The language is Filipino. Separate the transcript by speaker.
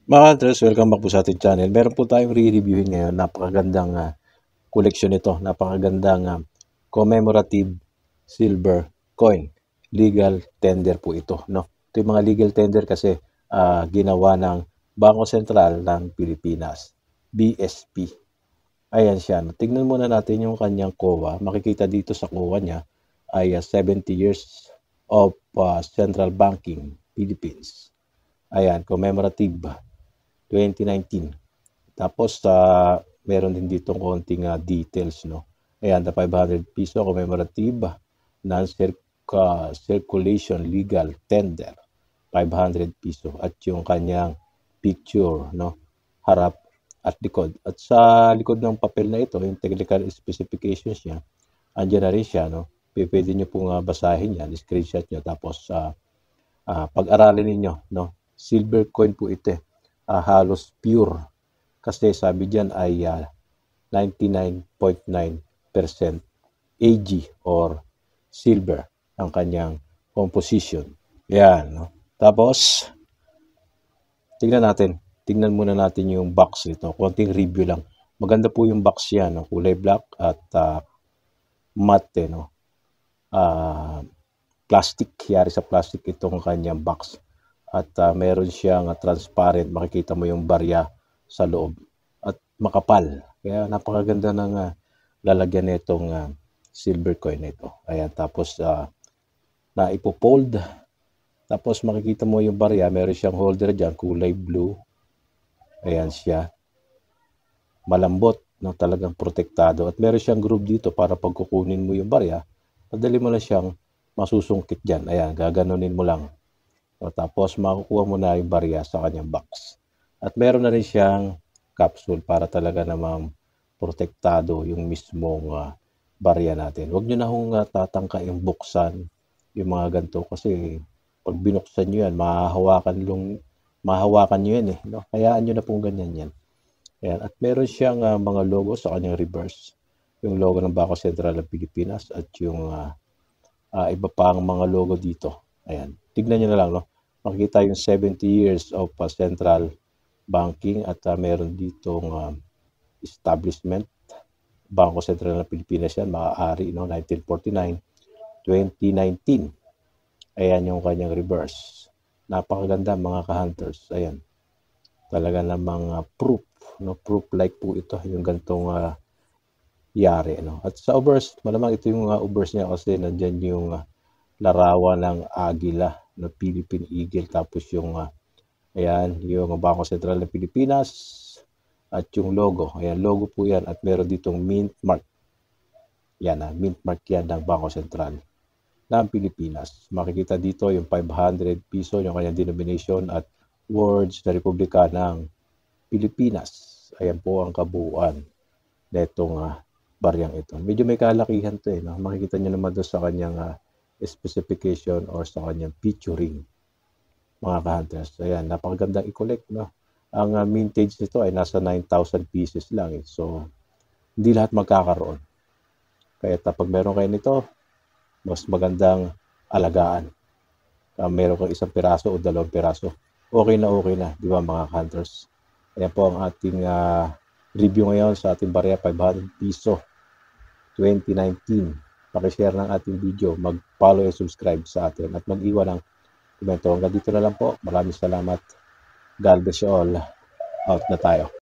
Speaker 1: Mga hunters, welcome back po sa ating channel. Meron po tayong re-reviewin ngayon. Napakagandang koleksyon ito. Napakagandang commemorative silver coin. Legal tender po ito. No? Ito yung mga legal tender kasi ginawa ng Bangko Sentral ng Pilipinas. BSP. Ayan siya. No? Tingnan muna natin yung kanyang COA. Makikita dito sa COA niya ay 70 years of Central Banking Philippines. Ayan, commemorative 2019. Tapos meron din dito konting details, no. Ayan, the 500 piso commemorative non-circulation legal tender 500 piso at yung kanyang picture, no, harap at likod. At sa likod ng papel na ito, yung technical specifications niya, andyan na rin siya, no. Pwede nyo pong basahin yan, screenshot nyo, tapos pag-aralin ninyo, no. Silver coin po ito, halos pure. Kasi sabi diyan ay 99.9% AG or silver ang kanyang composition. Yan, no? Tapos, tingnan muna natin yung box nito. Konting review lang. Maganda po yung box yan, no? Kulay black at matte, no? Plastic, yari sa plastic itong kanyang box. At meron siyang transparent, makikita mo yung barya sa loob. At makapal. Kaya napakaganda ng lalagyan nitong silver coin nito. Ayan, tapos na ipopold. Tapos makikita mo yung barya, meron siyang holder dyan, kulay blue. Ayan siya. Malambot, no, talagang protektado. At meron siyang groove dito para pag kukunin mo yung barya, madali mo lang siyang masusungkit dyan. Ayan, gaganunin mo lang. So, tapos makukuha mo na yung barya sa kanyang box. At meron na rin siyang capsule para talaga namang protektado yung mismong barya natin. Huwag nyo na hong tatangka yung buksan yung mga ganito kasi pag binuksan nyo yan, mahahawakan nyo yan eh. No? Hayaan nyo na pong ganyan yan. Ayan. At meron siyang mga logo sa kanyang reverse. Yung logo ng Bangko Sentral ng Pilipinas at yung iba pang mga logo dito. Ayan. Tignan nyo na lang, no? Makikita yung 70 years of central banking at meron ditong establishment. Bangko Sentral ng Pilipinas yan, maaari, no? 1949, 2019. Ayan yung kanyang reverse. Napakaganda mga ka-hunters. Ayan. Talaga namang proof, no? Proof like po ito, yung gantong yari, no? At sa obverse, malamang ito yung obverse niya kasi nandyan yung larawan ng agila, no? Philippine Eagle, tapos yung ayan, yung Bangko Sentral ng Pilipinas at yung logo. Ayan, logo po yan at meron ditong mint mark. Yan, mint mark yan ng Bangko Sentral ng Pilipinas. Makikita dito yung 500 piso, yung kanyang denomination at words na Republika ng Pilipinas. Ayan po ang kabuuan netong baryang ito. Medyo may kalakihan to eh. No? Makikita nyo naman doon sa kanyang specification or sa kanyang featuring, mga ka-hunters. Ayan, napakagandang i-collect. No? Ang mintage nito ay nasa 9,000 pieces lang. Eh. So, hindi lahat magkakaroon. Kaya pag meron kayo nito, mas magandang alagaan. Meron kang isang piraso o 2 piraso. Okay na, di ba mga hunters? Ayan po ang ating review ngayon sa ating barya 500 piso 2019. Pakishare ng ating video, mag-follow and subscribe sa atin at mag-iwan ng komento. Hanggang dito na lang po. Maraming salamat. God bless you all. Out na tayo.